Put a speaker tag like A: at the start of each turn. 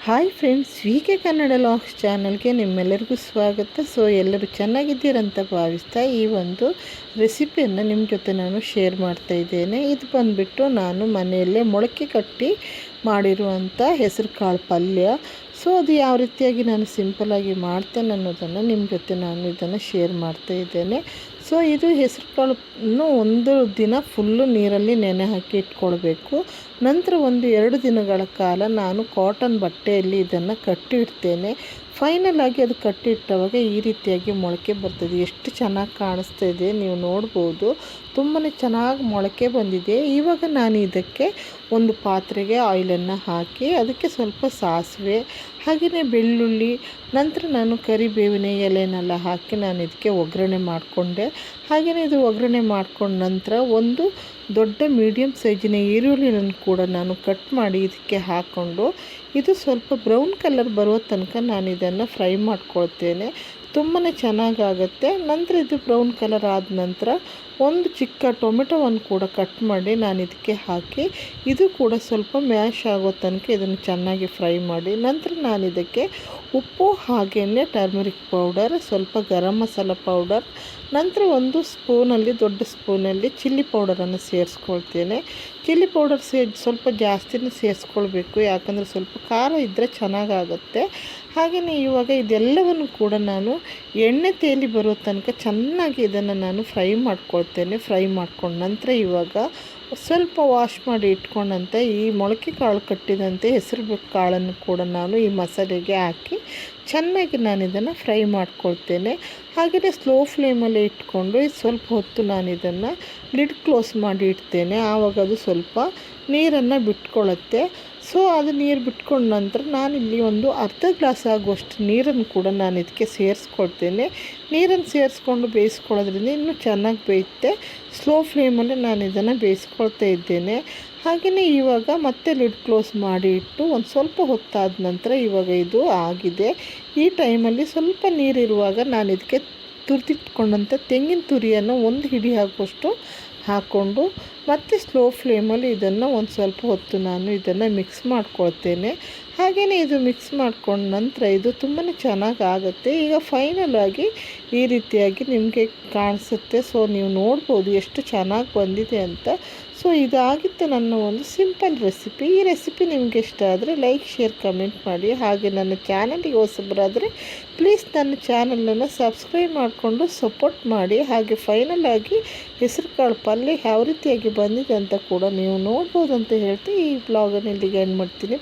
A: Hi friends, VK Kannada logs ಚಾನಲ್ಗೆ ನಿಮ್ಮೆಲ್ಲರಿಗೂ ಸ್ವಾಗತ. ಸೊ ಎಲ್ಲರೂ ಚೆನ್ನಾಗಿದ್ದೀರಂತ ಭಾವಿಸ್ತಾ ಈ ಒಂದು ರೆಸಿಪಿಯನ್ನು ನಿಮ್ಮ ಜೊತೆ ನಾನು ಶೇರ್ ಮಾಡ್ತಾ ಇದ್ದೇನೆ. ಇದು ಬಂದುಬಿಟ್ಟು ನಾನು ಮನೆಯಲ್ಲೇ ಮೊಳಕೆ ಕಟ್ಟಿ ಮಾಡಿರುವಂಥ ಹೆಸರು ಕಾಳು ಪಲ್ಯ. ಸೊ ಅದು ಯಾವ ರೀತಿಯಾಗಿ ನಾನು ಸಿಂಪಲಾಗಿ ಮಾಡ್ತೇನೆ ಅನ್ನೋದನ್ನು ನಿಮ್ಮ ಜೊತೆ ನಾನು ಇದನ್ನು ಶೇರ್ ಮಾಡ್ತಾ ಇದ್ದೇನೆ. ಸೊ ಇದು ಹೆಸರು ಕಾಳನ್ನು ಒಂದು ದಿನ ಫುಲ್ಲು ನೀರಲ್ಲಿ ನೆನೆ ಹಾಕಿ ಇಟ್ಕೊಳ್ಬೇಕು. ನಂತರ 1-2 ದಿನಗಳ ಕಾಲ ನಾನು ಕಾಟನ್ ಬಟ್ಟೆಯಲ್ಲಿ ಇದನ್ನು ಕಟ್ಟಿ ಇಡ್ತೇನೆ. ಫೈನಲ್ ಆಗಿ ಅದು ಕಟ್ಟಿ ಇಟ್ಟವಾಗ ಈ ರೀತಿಯಾಗಿ ಮೊಳಕೆ ಬರ್ತದೆ. ಎಷ್ಟು ಚೆನ್ನಾಗಿ ಕಾಣಿಸ್ತಾ ಇದೆ, ನೀವು ನೋಡ್ಬೋದು. ತುಂಬಾ ಚೆನ್ನಾಗಿ ಮೊಳಕೆ ಬಂದಿದೆ. ಇವಾಗ ನಾನು ಇದಕ್ಕೆ ಒಂದು ಪಾತ್ರೆಗೆ ಆಯಿಲನ್ನು ಹಾಕಿ ಅದಕ್ಕೆ ಸ್ವಲ್ಪ ಸಾಸಿವೆ, ಹಾಗೆಯೇ ಬೆಳ್ಳುಳ್ಳಿ, ನಂತರ ನಾನು ಕರಿಬೇವಿನ ಎಲೆನೆಲ್ಲ ಹಾಕಿ ನಾನು ಇದಕ್ಕೆ ಒಗ್ಗರಣೆ ಮಾಡಿಕೊಂಡೆ. ಹಾಗೆಯೇ ಇದು ಒಗ್ಗರಣೆ ಮಾಡ್ಕೊಂಡ ನಂತರ ಒಂದು ದೊಡ್ಡ ಮೀಡಿಯಮ್ ಸೈಜಿನ ಈರುಳ್ಳಿಯನ್ನು ಕೂಡ ನಾನು ಕಟ್ ಮಾಡಿ ಇದಕ್ಕೆ ಹಾಕ್ಕೊಂಡು ಇದು ಸ್ವಲ್ಪ ಬ್ರೌನ್ ಕಲರ್ ಬರುವ ತನಕ ನಾನು ಇದನ್ನು ಫ್ರೈ ಮಾಡ್ಕೊಳ್ತೇನೆ. ತುಂಬಾ ಚೆನ್ನಾಗಾಗುತ್ತೆ. ನಂತರ ಇದು ಬ್ರೌನ್ ಕಲರ್ ಆದ ನಂತರ ಒಂದು ಚಿಕ್ಕ ಟೊಮೆಟೊವನ್ನು ಕೂಡ ಕಟ್ ಮಾಡಿ ನಾನು ಇದಕ್ಕೆ ಹಾಕಿ ಇದು ಕೂಡ ಸ್ವಲ್ಪ ಮ್ಯಾಶ್ ಆಗೋ ತನಕ ಇದನ್ನು ಚೆನ್ನಾಗಿ ಫ್ರೈ ಮಾಡಿ ನಂತರ ನಾನು ಇದಕ್ಕೆ ಉಪ್ಪು, ಹಾಗೆಯೇ ಟರ್ಮರಿಕ್ ಪೌಡರ್, ಸ್ವಲ್ಪ ಗರಂ ಮಸಾಲ ಪೌಡರ್, ನಂತರ ಒಂದು ಸ್ಪೂನಲ್ಲಿ, ದೊಡ್ಡ ಸ್ಪೂನಲ್ಲಿ ಚಿಲ್ಲಿ ಪೌಡರನ್ನು ಸೇರಿಸ್ಕೊಳ್ತೇನೆ. ಚಿಲ್ಲಿ ಪೌಡರ್ ಸ್ವಲ್ಪ ಜಾಸ್ತಿನೇ ಸೇರಿಸ್ಕೊಳ್ಬೇಕು, ಯಾಕಂದರೆ ಸ್ವಲ್ಪ ಖಾರ ಇದ್ದರೆ ಚೆನ್ನಾಗಾಗುತ್ತೆ. ಹಾಗೆಯೇ ಇವಾಗ ಇದೆಲ್ಲವನ್ನು ಕೂಡ ನಾನು ಎಣ್ಣೆ ತೇಲಿ ಬರೋ ತನಕ ಚೆನ್ನಾಗಿ ಇದನ್ನು ನಾನು ಫ್ರೈ ಮಾಡ್ಕೊಳ್ತೇನೆ. ಫ್ರೈ ಮಾಡ್ಕೊಂಡು ನಂತರ ಇವಾಗ ಸ್ವಲ್ಪ ವಾಶ್ ಮಾಡಿ ಇಟ್ಕೊಂಡಂಥ ಈ ಮೊಳಕೆ ಕಾಳು ಕಟ್ಟಿದಂತೆ ಹೆಸರು ಕಾಳನ್ನು ಕೂಡ ನಾನು ಈ ಮಸಾಲೆಗೆ ಹಾಕಿ ಚೆನ್ನಾಗಿ ನಾನು ಇದನ್ನು ಫ್ರೈ ಮಾಡ್ಕೊಳ್ತೇನೆ. ಹಾಗೆಯೇ ಸ್ಲೋ ಫ್ಲೇಮಲ್ಲಿ ಇಟ್ಕೊಂಡು ಸ್ವಲ್ಪ ಹೊತ್ತು ನಾನು ಇದನ್ನು ಲಿಡ್ ಕ್ಲೋಸ್ ಮಾಡಿ ಇಡ್ತೇನೆ. ಆವಾಗ ಅದು ಸ್ವಲ್ಪ ನೀರನ್ನು ಬಿಟ್ಕೊಳ್ಳುತ್ತೆ. ಸೊ ಅದು ನೀರು ಬಿಟ್ಕೊಂಡ ನಂತರ ನಾನಿಲ್ಲಿ ಒಂದು ಅರ್ಧ ಗ್ಲಾಸ್ ಆಗುವಷ್ಟು ನೀರನ್ನು ಕೂಡ ನಾನು ಇದಕ್ಕೆ ಸೇರಿಸ್ಕೊಳ್ತೇನೆ. ನೀರನ್ನು ಸೇರಿಸ್ಕೊಂಡು ಬೇಯಿಸ್ಕೊಳ್ಳೋದ್ರಿಂದ ಇನ್ನೂ ಚೆನ್ನಾಗಿ ಬೇಯುತ್ತೆ. ಸ್ಲೋ ಫ್ಲೇಮಲ್ಲಿ ನಾನು ಇದನ್ನು ಬೇಯಿಸ್ಕೊಳ್ತಾ ಇದ್ದೇನೆ. ಹಾಗೆಯೇ ಇವಾಗ ಮತ್ತೆ ಲಿಡ್ ಕ್ಲೋಸ್ ಮಾಡಿ ಇಟ್ಟು ಒಂದು ಸ್ವಲ್ಪ ಹೊತ್ತಾದ ನಂತರ ಇವಾಗ ಇದು ಆಗಿದೆ. ಈ ಟೈಮಲ್ಲಿ ಸ್ವಲ್ಪ ನೀರಿರುವಾಗ ನಾನು ಇದಕ್ಕೆ ತುರಿದಿಟ್ಕೊಂಡಂಥ ತೆಂಗಿನ ತುರಿಯನ್ನು ಒಂದು ಹಿಡಿ ಹಾಕುವಷ್ಟು ಹಾಕ್ಕೊಂಡು ಮತ್ತು ಸ್ಲೋ ಫ್ಲೇಮಲ್ಲಿ ಇದನ್ನು ಒಂದು ಸ್ವಲ್ಪ ಹೊತ್ತು ನಾನು ಇದನ್ನು ಮಿಕ್ಸ್ ಮಾಡ್ಕೊಳ್ತೇನೆ. ಹಾಗೆಯೇ ಇದು ಮಿಕ್ಸ್ ಮಾಡ್ಕೊಂಡ ನಂತರ ಇದು ತುಂಬಾ ಚೆನ್ನಾಗಿ ಆಗುತ್ತೆ. ಈಗ ಫೈನಲ್ ಆಗಿ ಈ ರೀತಿಯಾಗಿ ನಿಮಗೆ ಕಾಣಿಸುತ್ತೆ. ಸೊ ನೀವು ನೋಡ್ಬೋದು ಎಷ್ಟು ಚೆನ್ನಾಗಿ ಬಂದಿದೆ ಅಂತ. ಸೊ ಇದಾಗಿತ್ತು ನನ್ನ ಒಂದು ಸಿಂಪಲ್ ರೆಸಿಪಿ. ಈ ರೆಸಿಪಿ ನಿಮಗೆ ಇಷ್ಟ ಆದರೆ ಲೈಕ್, ಶೇರ್, ಕಮೆಂಟ್ ಮಾಡಿ. ಹಾಗೆ ನನ್ನ ಚಾನಲಿಗೆ ಹೊಸಬರಾದರೆ ಪ್ಲೀಸ್ ನನ್ನ ಚಾನಲನ್ನು ಸಬ್ಸ್ಕ್ರೈಬ್ ಮಾಡಿಕೊಂಡು ಸಪೋರ್ಟ್ ಮಾಡಿ. ಹಾಗೆ ಫೈನಲ್ ಆಗಿ ಹೆಸರು ಕಾಳು ಪಲ್ಯ ಯಾವ ರೀತಿಯಾಗಿ ಬಂದಿದೆ ಅಂತ ಕೂಡ ನೀವು ನೋಡ್ಬೋದು ಅಂತ ಹೇಳ್ತಾ ಈ ಬ್ಲಾಗನ್ನು ಇಲ್ಲಿಗೆ ಎಂಡ್ ಮಾಡ್ತೀನಿ.